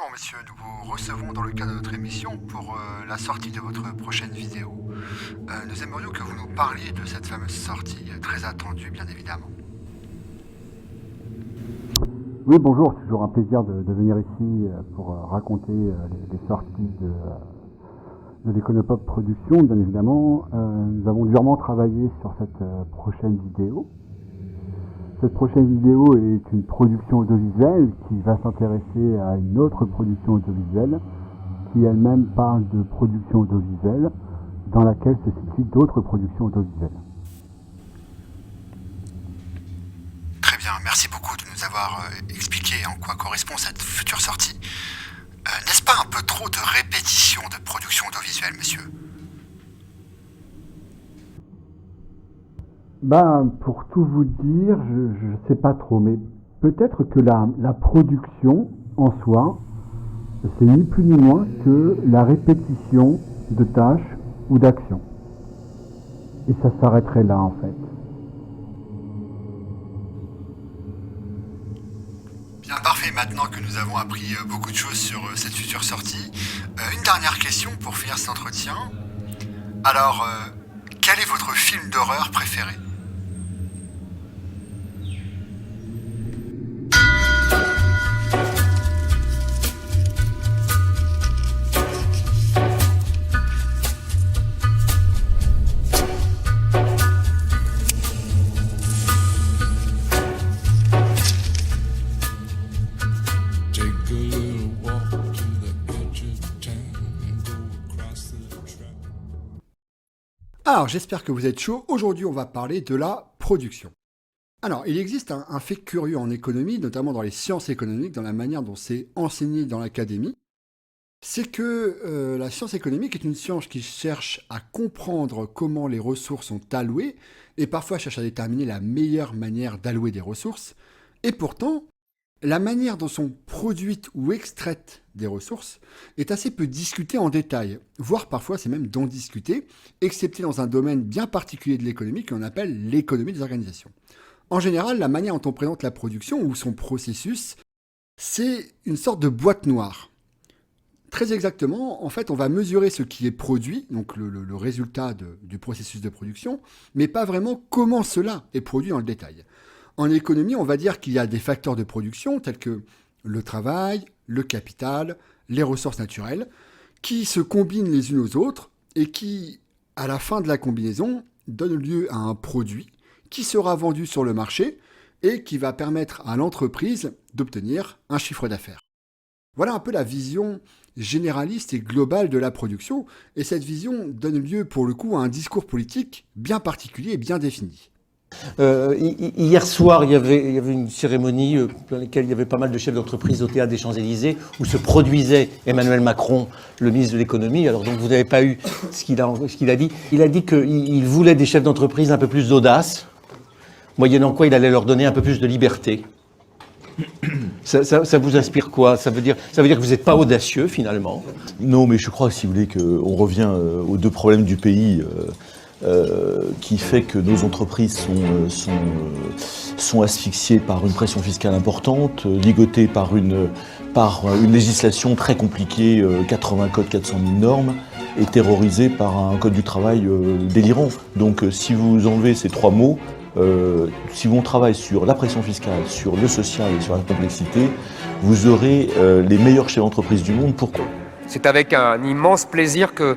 Bonjour monsieur, nous vous recevons dans le cadre de notre émission pour la sortie de votre prochaine vidéo. Nous aimerions que vous nous parliez de cette fameuse sortie, très attendue bien évidemment. Oui, bonjour, c'est toujours un plaisir de venir ici pour raconter les sorties de l'Econopop Production, bien évidemment. Nous avons durement travaillé sur cette prochaine vidéo. Cette prochaine vidéo est une production audiovisuelle qui va s'intéresser à une autre production audiovisuelle qui elle-même parle de production audiovisuelle dans laquelle se situent d'autres productions audiovisuelles. Très bien, merci beaucoup de nous avoir expliqué en quoi correspond cette future sortie. N'est-ce pas un peu trop de répétition de production audiovisuelle, monsieur ? Pour tout vous dire, je ne sais pas trop, mais peut-être que la production en soi, c'est ni plus ni moins que la répétition de tâches ou d'actions. Et ça s'arrêterait là, en fait. Bien, parfait, maintenant que nous avons appris beaucoup de choses sur cette future sortie, une dernière question pour finir cet entretien. Alors, quel est votre film d'horreur préféré ? Alors, j'espère que vous êtes chaud. Aujourd'hui, on va parler de la production. Alors, il existe un fait curieux en économie, notamment dans les sciences économiques, dans la manière dont c'est enseigné dans l'académie. C'est que la science économique est une science qui cherche à comprendre comment les ressources sont allouées et parfois cherche à déterminer la meilleure manière d'allouer des ressources. Et pourtant, la manière dont sont produites ou extraites des ressources est assez peu discutée en détail, voire parfois c'est même d'en discuter, excepté dans un domaine bien particulier de l'économie qu'on appelle l'économie des organisations. En général, la manière dont on présente la production ou son processus, c'est une sorte de boîte noire. Très exactement, en fait, on va mesurer ce qui est produit, donc le résultat du processus de production, mais pas vraiment comment cela est produit dans le détail. En économie, on va dire qu'il y a des facteurs de production tels que le travail, le capital, les ressources naturelles, qui se combinent les unes aux autres et qui, à la fin de la combinaison, donnent lieu à un produit qui sera vendu sur le marché et qui va permettre à l'entreprise d'obtenir un chiffre d'affaires. Voilà un peu la vision généraliste et globale de la production, et cette vision donne lieu pour le coup à un discours politique bien particulier et bien défini. Hier soir, il y avait une cérémonie dans laquelle il y avait pas mal de chefs d'entreprise au Théâtre des Champs-Élysées où se produisait Emmanuel Macron, le ministre de l'économie. Alors donc vous n'avez pas eu ce qu'il a dit. Il a dit qu'il voulait des chefs d'entreprise un peu plus d'audace, moyennant quoi il allait leur donner un peu plus de liberté. Ça vous inspire quoi ? Ça veut dire que vous n'êtes pas audacieux finalement ? Non, mais je crois, si vous voulez, qu'on revient aux deux problèmes du pays. Qui fait que nos entreprises sont asphyxiées par une pression fiscale importante, ligotées par une législation très compliquée, 80 codes, 400 000 normes, et terrorisées par un code du travail délirant. Donc si vous enlevez ces trois mots, si on travaille sur la pression fiscale, sur le social et sur la complexité, vous aurez les meilleurs chefs d'entreprise du monde. Pourquoi ? C'est avec un immense plaisir que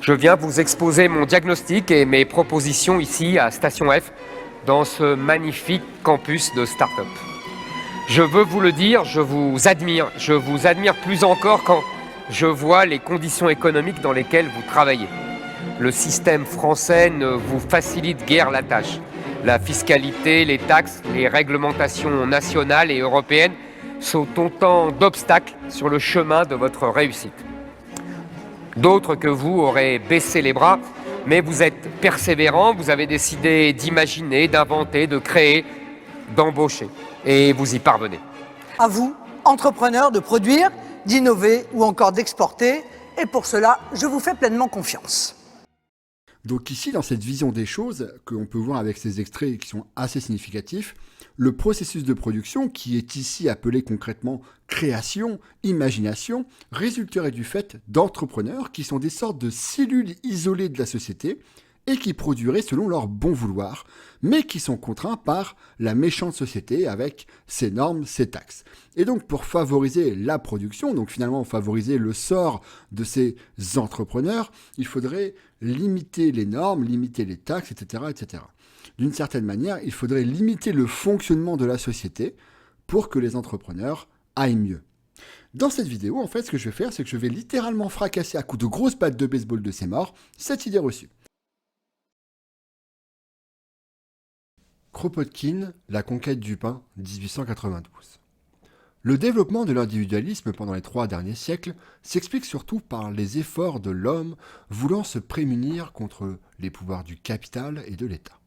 je viens vous exposer mon diagnostic et mes propositions ici à Station F, dans ce magnifique campus de start-up. Je veux vous le dire, je vous admire plus encore quand je vois les conditions économiques dans lesquelles vous travaillez. Le système français ne vous facilite guère la tâche. La fiscalité, les taxes, les réglementations nationales et européennes sont autant d'obstacles sur le chemin de votre réussite. D'autres que vous auraient baissé les bras, mais vous êtes persévérants, vous avez décidé d'imaginer, d'inventer, de créer, d'embaucher. Et vous y parvenez. À vous, entrepreneurs, de produire, d'innover ou encore d'exporter. Et pour cela, je vous fais pleinement confiance. Donc ici, dans cette vision des choses, que l'on peut voir avec ces extraits qui sont assez significatifs, Le processus de production, qui est ici appelé concrètement création, imagination, résulterait du fait d'entrepreneurs qui sont des sortes de cellules isolées de la société et qui produiraient selon leur bon vouloir, mais qui sont contraints par la méchante société avec ses normes, ses taxes. Et donc pour favoriser la production, donc finalement favoriser le sort de ces entrepreneurs, il faudrait limiter les normes, limiter les taxes, etc., etc. D'une certaine manière, il faudrait limiter le fonctionnement de la société pour que les entrepreneurs aillent mieux. Dans cette vidéo, en fait, ce que je vais faire, c'est que je vais littéralement fracasser à coups de grosses battes de baseball de ces morts cette idée reçue. Kropotkin, La conquête du pain, 1892. Le développement de l'individualisme pendant les 3 derniers siècles s'explique surtout par les efforts de l'homme voulant se prémunir contre les pouvoirs du capital et de l'État.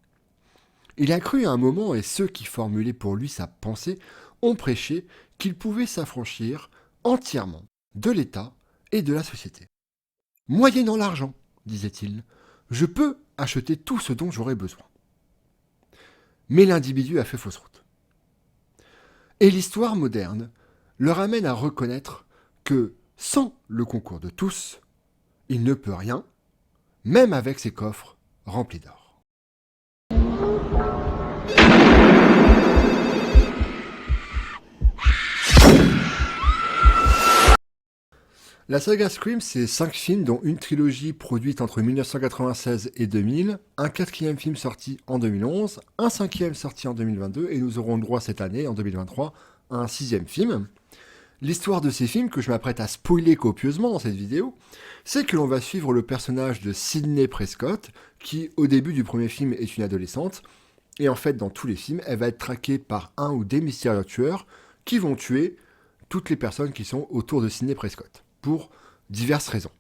Il a cru à un moment, et ceux qui formulaient pour lui sa pensée ont prêché qu'il pouvait s'affranchir entièrement de l'État et de la société. « Moyennant l'argent, disait-il, je peux acheter tout ce dont j'aurais besoin. » Mais l'individu a fait fausse route. Et l'histoire moderne le ramène à reconnaître que, sans le concours de tous, il ne peut rien, même avec ses coffres remplis d'or. La saga Scream, c'est 5 films, dont une trilogie produite entre 1996 et 2000, un 4e film sorti en 2011, un 5e sorti en 2022, et nous aurons droit cette année, en 2023, à un 6e film. L'histoire de ces films, que je m'apprête à spoiler copieusement dans cette vidéo, c'est que l'on va suivre le personnage de Sidney Prescott, qui, au début du premier film, est une adolescente, et en fait, dans tous les films, elle va être traquée par un ou des mystérieux tueurs qui vont tuer toutes les personnes qui sont autour de Sidney Prescott, pour diverses raisons.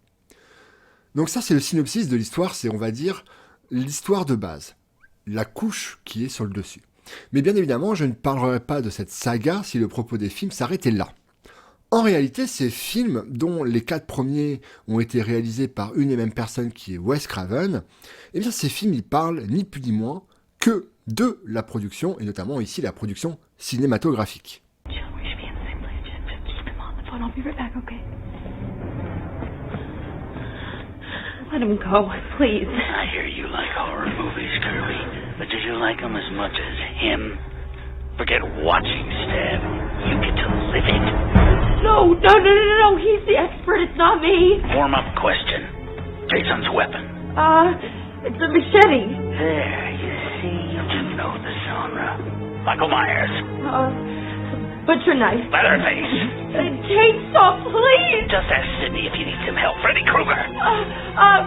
Donc ça, c'est le synopsis de l'histoire, c'est, on va dire, l'histoire de base, la couche qui est sur le dessus. Mais bien évidemment, je ne parlerai pas de cette saga si le propos des films s'arrêtait là. En réalité, ces films, dont les 4 premiers ont été réalisés par une et même personne qui est Wes Craven, eh bien ces films, ils parlent ni plus ni moins que de la production, et notamment ici la production cinématographique. Let him go, please. I hear you like horror movies, Kirby, but did you like them as much as him? Forget watching Stab. You get to live it. No, he's the expert, it's not me. Warm-up question. Jason's weapon. It's a machete. There, you see, you do know the genre. Michael Myers. Butcher knife. Leatherface. Chainsaw, please! Just ask Sidney if you need some help. Freddy Krueger.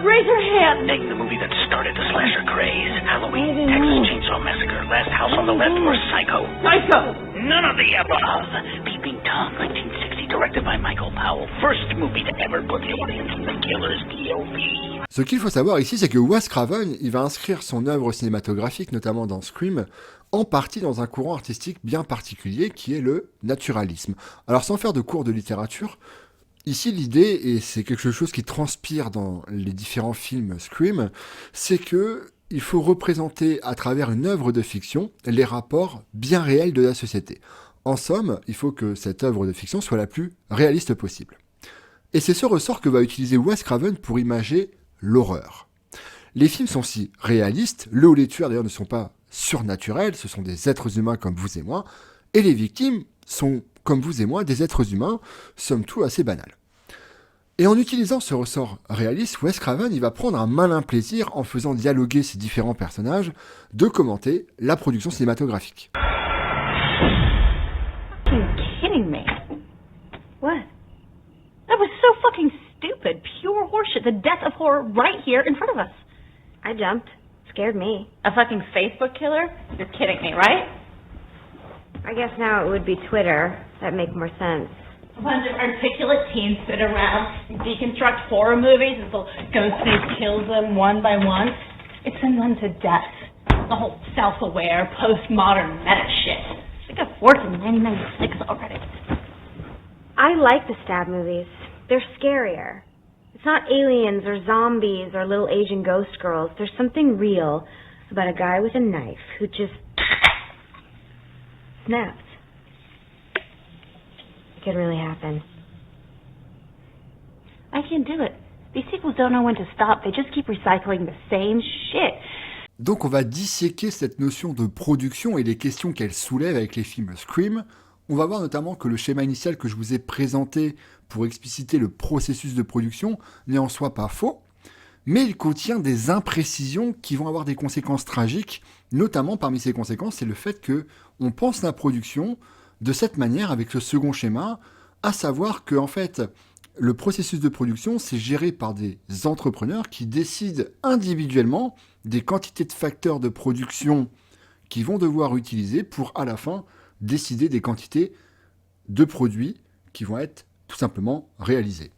Razor hand. Name the movie that started the slasher craze. Halloween, Texas Chainsaw Massacre, Last House on the Left, or Psycho. Psycho! None of the above. Peeping Tom, 1960, directed by Michael Powell. First movie to ever put the audience in the killer's POV. Ce qu'il faut savoir ici, c'est que Wes Craven, il va inscrire son œuvre cinématographique, notamment dans Scream, en partie dans un courant artistique bien particulier qui est le naturalisme. Alors sans faire de cours de littérature, ici l'idée, et c'est quelque chose qui transpire dans les différents films Scream, c'est que il faut représenter à travers une œuvre de fiction les rapports bien réels de la société. En somme, il faut que cette œuvre de fiction soit la plus réaliste possible. Et c'est ce ressort que va utiliser Wes Craven pour imager l'horreur. Les films sont si réalistes, le ou les tueurs d'ailleurs ne sont pas surnaturels, ce sont des êtres humains comme vous et moi, et les victimes sont, comme vous et moi, des êtres humains, somme toute assez banals. Et en utilisant ce ressort réaliste, Wes Craven il va prendre un malin plaisir, en faisant dialoguer ces différents personnages, de commenter la production cinématographique. Kidding me? What? That was so fucking stupid. Pure horseshit. The death of horror right here in front of us. I jumped. Scared me. A fucking Facebook killer? You're kidding me, right? I guess now it would be Twitter. That'd make more sense. A bunch of articulate teens sit around and deconstruct horror movies until Ghostface kills them one by one. It sends them to death. The whole self-aware, postmodern meta shit. It's like a fortune in 1996 already. I like the stab movies. They're scarier. It's not aliens or zombies or little Asian ghost girls. There's something real about a guy with a knife who just snaps. It could really happen. I can't do it. These sequels don't know when to stop. They just keep recycling the same shit. Donc on va disséquer cette notion de production et les questions qu'elle soulève avec les films Scream. On va voir notamment que le schéma initial que je vous ai présenté pour expliciter le processus de production n'est en soi pas faux, mais il contient des imprécisions qui vont avoir des conséquences tragiques, notamment parmi ces conséquences, c'est le fait que on pense la production de cette manière avec ce second schéma, à savoir que en fait, le processus de production, c'est géré par des entrepreneurs qui décident individuellement des quantités de facteurs de production qu'ils vont devoir utiliser pour, à la fin, décider des quantités de produits qui vont être tout simplement réalisés.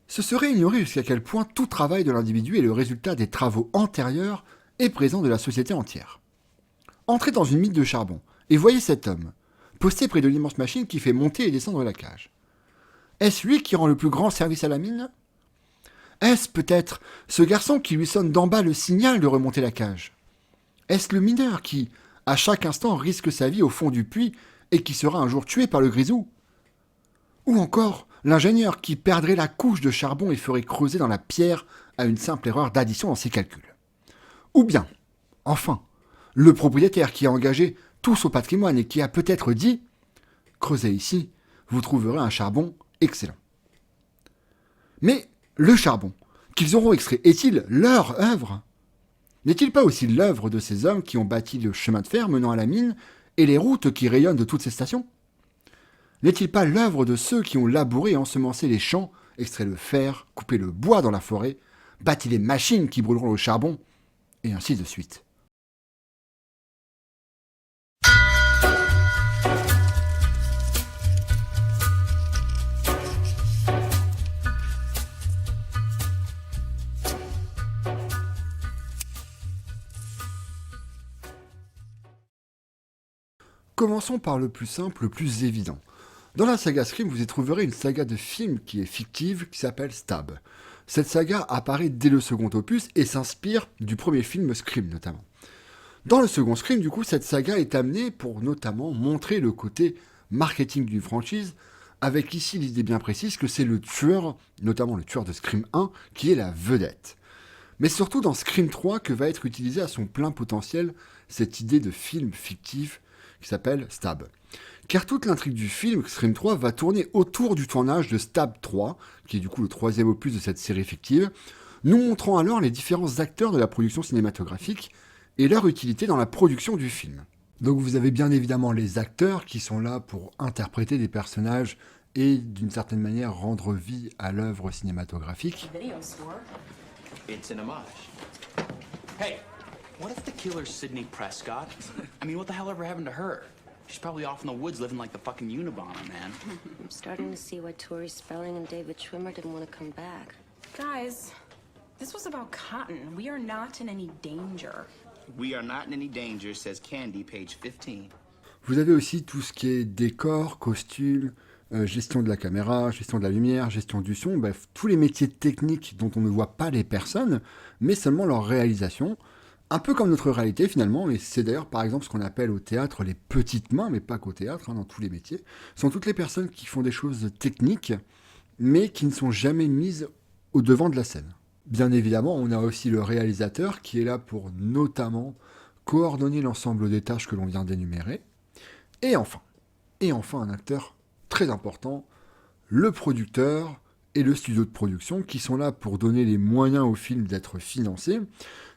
Ce serait ignorer jusqu'à quel point tout travail de l'individu est le résultat des travaux antérieurs et présents de la société entière. Entrez dans une mine de charbon et voyez cet homme, posté près de l'immense machine qui fait monter et descendre la cage. Est-ce lui qui rend le plus grand service à la mine ? Est-ce peut-être ce garçon qui lui sonne d'en bas le signal de remonter la cage ? Est-ce le mineur qui, à chaque instant, risque sa vie au fond du puits et qui sera un jour tué par le grisou ? Ou encore l'ingénieur qui perdrait la couche de charbon et ferait creuser dans la pierre à une simple erreur d'addition dans ses calculs ? Ou bien, enfin, le propriétaire qui a engagé tout son patrimoine et qui a peut-être dit « Creusez ici, vous trouverez un charbon excellent ». Mais le charbon qu'ils auront extrait est-il leur œuvre ? N'est-il pas aussi l'œuvre de ces hommes qui ont bâti le chemin de fer menant à la mine et les routes qui rayonnent de toutes ces stations ? N'est-il pas l'œuvre de ceux qui ont labouré et ensemencé les champs, extrait le fer, coupé le bois dans la forêt, bâti les machines qui brûleront le charbon, et ainsi de suite ? Commençons par le plus simple, le plus évident. Dans la saga Scream, vous y trouverez une saga de films qui est fictive, qui s'appelle Stab. Cette saga apparaît dès le second opus et s'inspire du premier film Scream notamment. Dans le second Scream, du coup, cette saga est amenée pour notamment montrer le côté marketing d'une franchise, avec ici l'idée bien précise que c'est le tueur, notamment le tueur de Scream 1, qui est la vedette. Mais surtout dans Scream 3 que va être utilisée à son plein potentiel cette idée de film fictif qui s'appelle Stab. Car toute l'intrigue du film, Scream 3, va tourner autour du tournage de Stab 3, qui est du coup le troisième opus de cette série fictive, nous montrant alors les différents acteurs de la production cinématographique et leur utilité dans la production du film. Donc vous avez bien évidemment les acteurs qui sont là pour interpréter des personnages et d'une certaine manière rendre vie à l'œuvre cinématographique. It's an homage. Hey, what if the killer's Sidney Prescott? I mean, what the hell ever happened to her? She's probably off in the woods living like the fucking Unabomber, man. I'm starting to see why Tori Spelling and David Schwimmer didn't want to come back. Guys, this was about Cotton. We are not in any danger. We are not in any danger, says Candy, page 15. Vous avez aussi tout ce qui est décor, costume, gestion de la caméra, gestion de la lumière, gestion du son, bref, tous les métiers techniques dont on ne voit pas les personnes, mais seulement leur réalisation. Un peu comme notre réalité finalement, et c'est d'ailleurs par exemple ce qu'on appelle au théâtre les petites mains, mais pas qu'au théâtre, dans tous les métiers, sont toutes les personnes qui font des choses techniques, mais qui ne sont jamais mises au devant de la scène. Bien évidemment, on a aussi le réalisateur qui est là pour notamment coordonner l'ensemble des tâches que l'on vient d'énumérer. Et enfin un acteur très important, le producteur et le studio de production qui sont là pour donner les moyens au film d'être financé.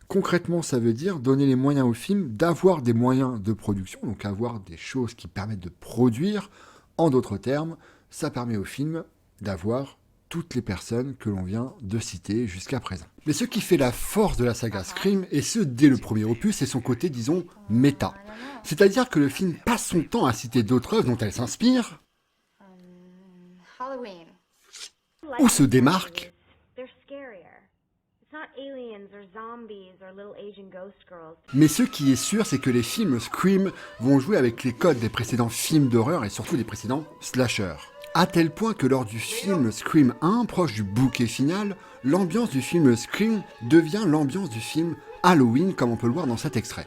Concrètement, ça veut dire donner les moyens au film d'avoir des moyens de production, donc avoir des choses qui permettent de produire. En d'autres termes, ça permet au film d'avoir toutes les personnes que l'on vient de citer jusqu'à présent. Mais ce qui fait la force de la saga Scream, et ce dès le premier opus, c'est son côté, disons, méta. C'est-à-dire que le film passe son temps à citer d'autres œuvres dont elle s'inspire, ou se démarque, mais ce qui est sûr, c'est que les films Scream vont jouer avec les codes des précédents films d'horreur et surtout des précédents slashers. À tel point que lors du film Scream 1, proche du bouquet final, l'ambiance du film Scream devient l'ambiance du film Halloween, comme on peut le voir dans cet extrait.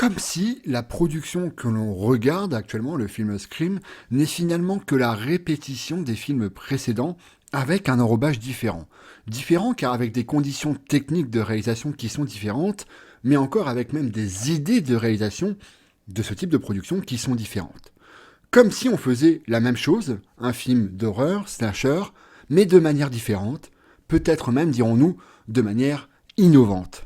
Comme si la production que l'on regarde actuellement, le film Scream, n'est finalement que la répétition des films précédents avec un enrobage différent. Différent car avec des conditions techniques de réalisation qui sont différentes, mais encore avec même des idées de réalisation de ce type de production qui sont différentes. Comme si on faisait la même chose, un film d'horreur, slasher, mais de manière différente, peut-être même, dirons-nous, de manière innovante.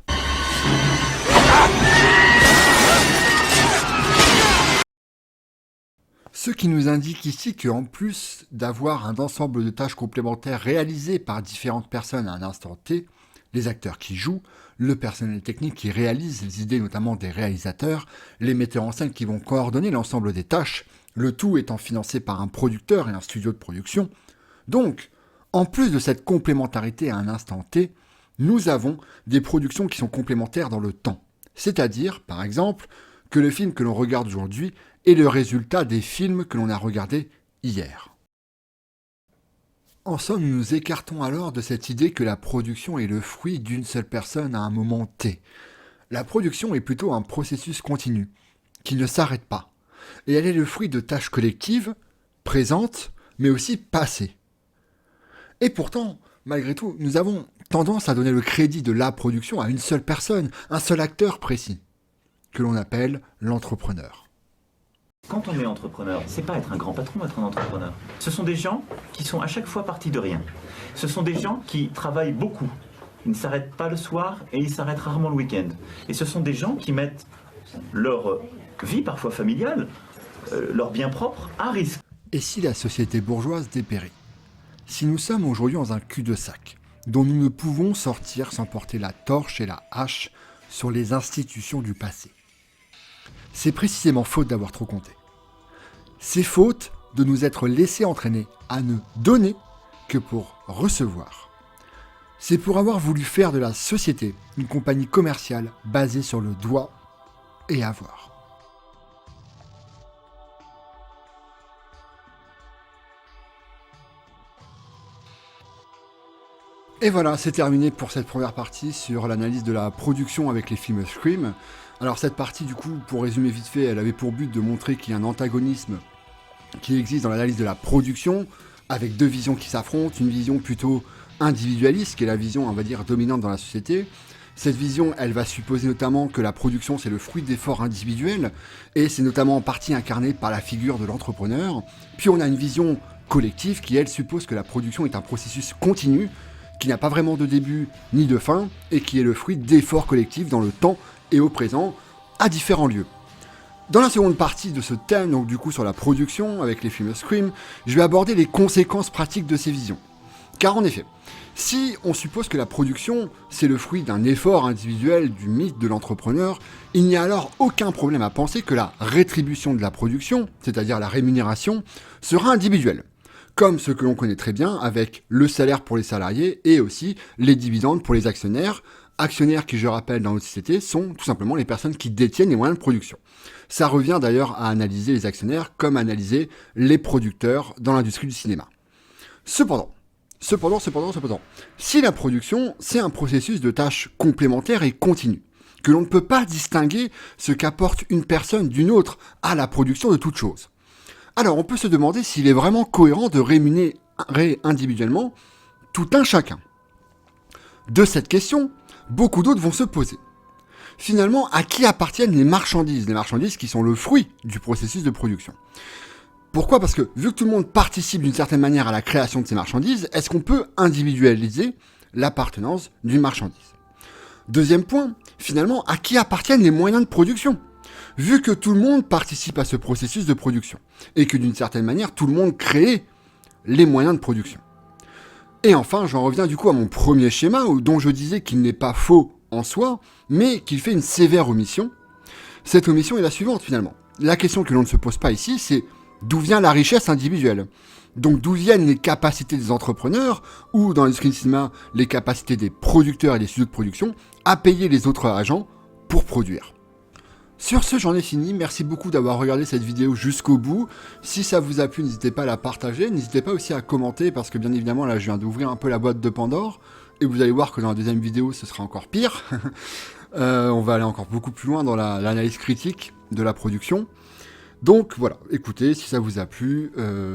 Ce qui nous indique ici qu'en plus d'avoir un ensemble de tâches complémentaires réalisées par différentes personnes à un instant T, les acteurs qui jouent, le personnel technique qui réalise les idées notamment des réalisateurs, les metteurs en scène qui vont coordonner l'ensemble des tâches, le tout étant financé par un producteur et un studio de production. Donc, en plus de cette complémentarité à un instant T, nous avons des productions qui sont complémentaires dans le temps. C'est-à-dire, par exemple, que le film que l'on regarde aujourd'hui est le résultat des films que l'on a regardés hier. En somme, nous nous écartons alors de cette idée que la production est le fruit d'une seule personne à un moment T. La production est plutôt un processus continu, qui ne s'arrête pas. Et elle est le fruit de tâches collectives, présentes, mais aussi passées. Et pourtant, malgré tout, nous avons tendance à donner le crédit de la production à une seule personne, un seul acteur précis, que l'on appelle l'entrepreneur. Quand on est entrepreneur, c'est pas être un grand patron, être un entrepreneur. Ce sont des gens qui sont à chaque fois partis de rien. Ce sont des gens qui travaillent beaucoup. Ils ne s'arrêtent pas le soir et ils s'arrêtent rarement le week-end. Et ce sont des gens qui mettent leur vie, parfois familiale, leur bien propre, à risque. Et si la société bourgeoise dépérait? Si nous sommes aujourd'hui dans un cul-de-sac, dont nous ne pouvons sortir sans porter la torche et la hache sur les institutions du passé. C'est précisément faute d'avoir trop compté. C'est faute de nous être laissés entraîner à ne donner que pour recevoir. C'est pour avoir voulu faire de la société une compagnie commerciale basée sur le doigt et avoir. Et voilà, c'est terminé pour cette première partie sur l'analyse de la production avec les films Scream. Alors cette partie, du coup, pour résumer vite fait, elle avait pour but de montrer qu'il y a un antagonisme qui existe dans l'analyse de la production, avec deux visions qui s'affrontent, une vision plutôt individualiste, qui est la vision, on va dire, dominante dans la société. Cette vision, elle va supposer notamment que la production, c'est le fruit d'efforts individuels, et c'est notamment en partie incarné par la figure de l'entrepreneur. Puis on a une vision collective qui, elle, suppose que la production est un processus continu, qui n'a pas vraiment de début ni de fin, et qui est le fruit d'efforts collectifs dans le temps et au présent, à différents lieux. Dans la seconde partie de ce thème, donc du coup sur la production, avec les films Scream, je vais aborder les conséquences pratiques de ces visions. Car en effet, si on suppose que la production, c'est le fruit d'un effort individuel du mythe de l'entrepreneur, il n'y a alors aucun problème à penser que la rétribution de la production, c'est-à-dire la rémunération, sera individuelle. Comme ce que l'on connaît très bien avec le salaire pour les salariés et aussi les dividendes pour les actionnaires. Actionnaires qui, je rappelle, dans notre société, sont tout simplement les personnes qui détiennent les moyens de production. Ça revient d'ailleurs à analyser les actionnaires comme analyser les producteurs dans l'industrie du cinéma. Cependant, si la production, c'est un processus de tâches complémentaires et continues, que l'on ne peut pas distinguer ce qu'apporte une personne d'une autre à la production de toute chose, alors on peut se demander s'il est vraiment cohérent de rémunérer individuellement tout un chacun. De cette question, beaucoup d'autres vont se poser. Finalement, à qui appartiennent les marchandises qui sont le fruit du processus de production? Pourquoi? Parce que vu que tout le monde participe d'une certaine manière à la création de ces marchandises, est-ce qu'on peut individualiser l'appartenance d'une marchandise? Deuxième point, finalement, à qui appartiennent les moyens de production? Vu que tout le monde participe à ce processus de production, et que d'une certaine manière, tout le monde crée les moyens de production. Et enfin, j'en reviens du coup à mon premier schéma, dont je disais qu'il n'est pas faux en soi, mais qu'il fait une sévère omission. Cette omission est la suivante finalement. La question que l'on ne se pose pas ici, c'est d'où vient la richesse individuelle? Donc d'où viennent les capacités des entrepreneurs, ou dans l'industrie du cinéma, les capacités des producteurs et des studios de production, à payer les autres agents pour produire. Sur ce, j'en ai fini. Merci beaucoup d'avoir regardé cette vidéo jusqu'au bout. Si ça vous a plu, n'hésitez pas à la partager. N'hésitez pas aussi à commenter parce que bien évidemment, là, je viens d'ouvrir un peu la boîte de Pandore. Et vous allez voir que dans la deuxième vidéo, ce sera encore pire. On va aller encore beaucoup plus loin dans l'analyse critique de la production. Donc voilà, écoutez, si ça vous a plu,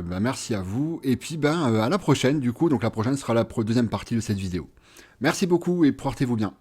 merci à vous, et puis à la prochaine du coup, donc la prochaine sera la deuxième partie de cette vidéo. Merci beaucoup et portez-vous bien.